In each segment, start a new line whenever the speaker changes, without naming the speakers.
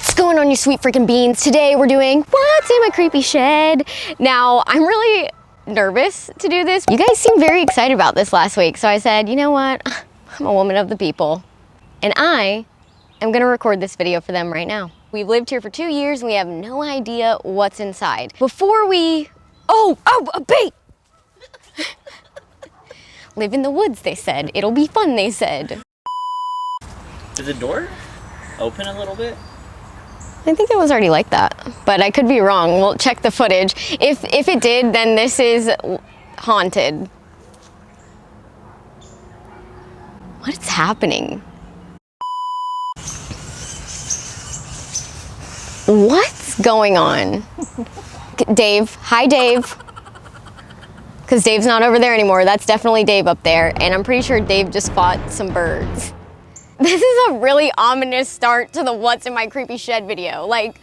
What's going on, you sweet freaking beans? Today we're doing what's in my creepy shed. Now, I'm really nervous to do this. You guys seemed very excited about this last week, so I said, you know what? I'm a woman of the people, and I am gonna record this video for them right now. We've lived here for 2 years and we have no idea what's inside. Before we, a bait! Live in the woods, they said. It'll be fun, they said.
Is the door open a little bit?
I think it was already like that, but I could be wrong. We'll check the footage. If it did, then this is haunted. What is happening? What's going on? Dave, hi Dave. Because Dave's not over there anymore. That's definitely Dave up there. And I'm pretty sure Dave just fought some birds. This is a really ominous start to the what's in my creepy shed video. Like,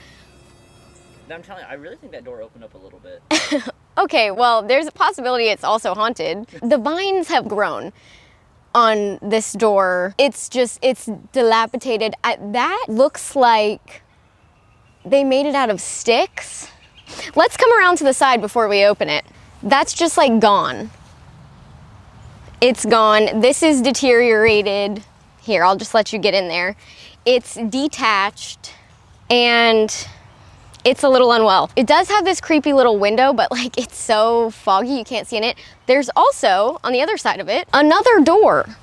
I'm telling you, I really think that door opened up a little bit.
Okay, well, there's a possibility it's also haunted. The vines have grown on this door. It's dilapidated. That looks like they made it out of sticks. Let's come around to the side before we open it. That's just like gone. It's gone. This is deteriorated. Here, I'll just let you get in there. It's detached and it's a little unwell. It does have this creepy little window, but like it's so foggy you can't see in it. There's also, on the other side of it, another door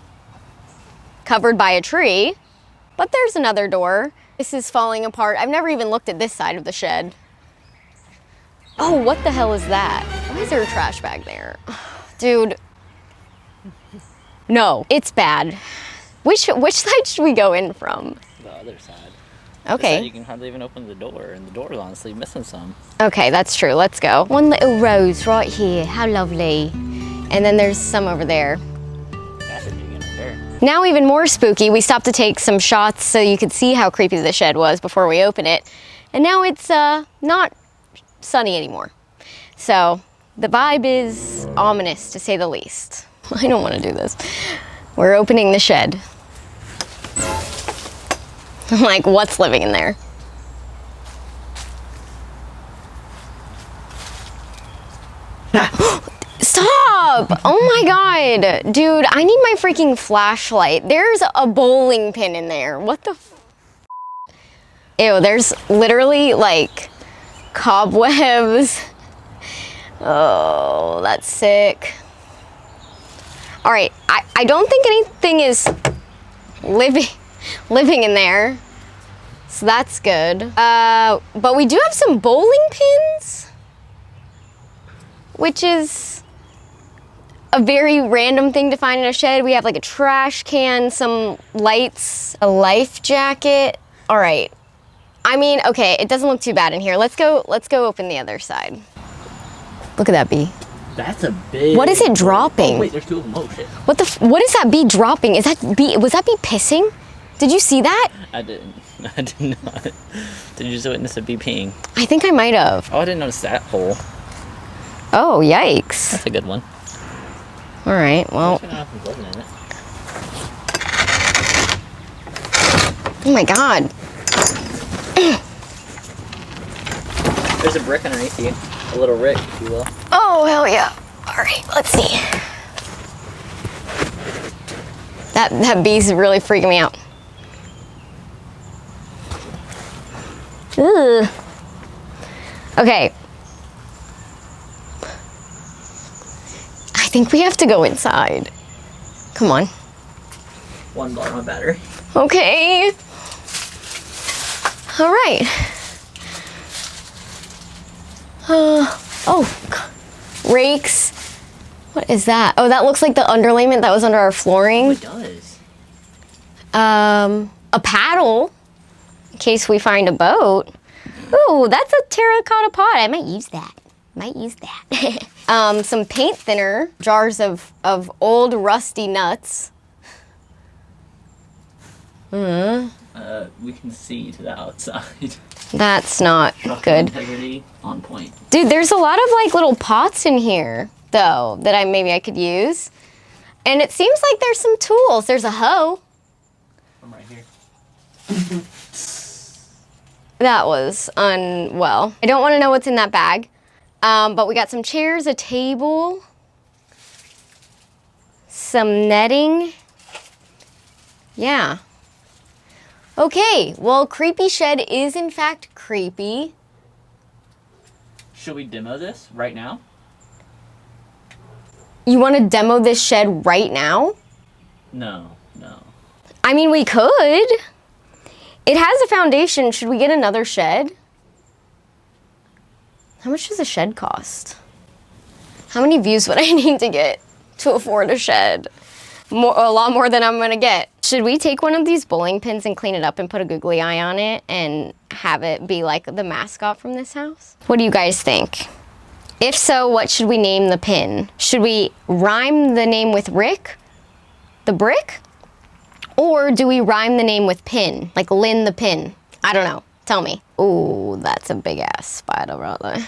covered by a tree, but there's another door. This is falling apart. I've never even looked at this side of the shed. Oh, what the hell is that? Why is there a trash bag there? Dude, no, it's bad. Which side should we go in from?
The other side.
Okay.
You can hardly even open the door, and the door's honestly missing some.
Okay, that's true. Let's go. One little rose right here. How lovely. And then there's some over there.
That's a big in there.
Now even more spooky. We stopped to take some shots so you could see how creepy the shed was before we open it. And now it's not sunny anymore. So the vibe is ominous, to say the least. I don't want to do this. We're opening the shed. I'm like, what's living in there? Stop! Oh my god. Dude, I need my freaking flashlight. There's a bowling pin in there. What the f? Ew, there's literally like cobwebs. Oh, that's sick. All right, I don't think anything is living in there, so that's good. But we do have some bowling pins, which is a very random thing to find in a shed. We have like a trash can, some lights, a life jacket. All right, I mean, okay, it doesn't look too bad in here. Let's go open the other side. Look at that bee.
That's a big...
What is it dropping?
Oh, wait, there's two of them. Oh, shit.
What is that bee dropping? Was that bee pissing? Did you see that?
I didn't. I did not. Did you just witness a bee peeing?
I think I might have.
Oh, I didn't notice that hole.
Oh, yikes.
That's a good one.
All right, well. Oh my god.
There's a brick underneath you. A little rick, if you will.
Oh, hell yeah. All right, let's see. That bee's really freaking me out. Ugh. Okay. I think we have to go inside. Come on.
One bar on battery.
Okay. All right. Rakes. What is that? Oh, that looks like the underlayment that was under our flooring.
Oh, it does.
A paddle, in case we find a boat. Ooh, that's a terracotta pot. I might use that. Some paint thinner, jars of old rusty nuts.
We can see to the outside.
That's not good.
Integrity on point.
Dude, there's a lot of like little pots in here, though, that maybe I could use. And it seems like there's some tools. There's a hoe.
I'm right here.
That was unwell. I don't want to know what's in that bag. But we got some chairs, a table, some netting. Yeah. Okay, well, creepy shed is in fact creepy.
Should we demo this right now?
You want to demo this shed right now?
No.
I mean, we could. It has a foundation. Should we get another shed? How much does a shed cost? How many views would I need to get to afford a shed? A lot more than I'm gonna get. Should we take one of these bowling pins and clean it up and put a googly eye on it and have it be like the mascot from this house? What do you guys think? If so, what should we name the pin? Should we rhyme the name with Rick, the brick? Or do we rhyme the name with pin, like Lynn the pin? I don't know, tell me. Ooh, that's a big ass spider right there.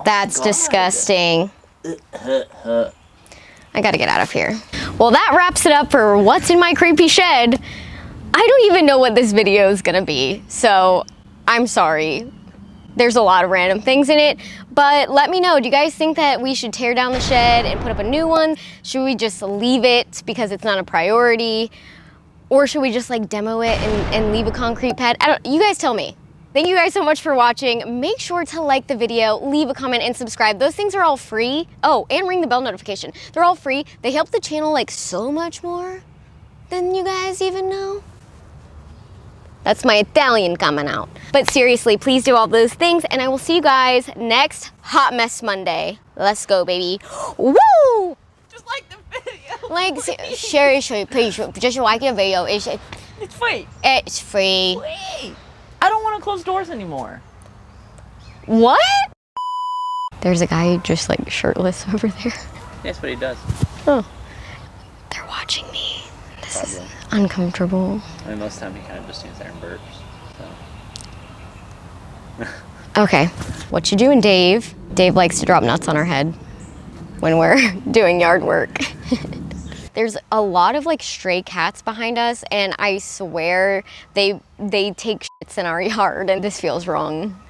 That's disgusting. I gotta get out of here. Well, that wraps it up for what's in my creepy shed. I don't even know what this video is gonna be, so I'm sorry. There's a lot of random things in it, but let me know. Do you guys think that we should tear down the shed and put up a new one? Should we just leave it because it's not a priority? Or should we just like demo it and leave a concrete pad? You guys tell me. Thank you guys so much for watching. Make sure to like the video, leave a comment, and subscribe. Those things are all free. Oh, and ring the bell notification. They're all free. They help the channel like so much more than you guys even know. That's my Italian coming out. But seriously, please do all those things, and I will see you guys next Hot Mess Monday. Let's go, baby. Woo!
Just like the video.
Like, seriously, please, just like the video.
It's free.
It's free.
Wait. I don't want to close doors anymore.
What? There's a guy just like shirtless over there.
That's what he does.
Oh. They're watching me. This is uncomfortable.
I mean, most of the time he kind of just stands there and burps. So.
Okay. What you doing, Dave? Dave likes to drop nuts on our head when we're doing yard work. There's a lot of like stray cats behind us, and I swear they take shits in our yard, and this feels wrong.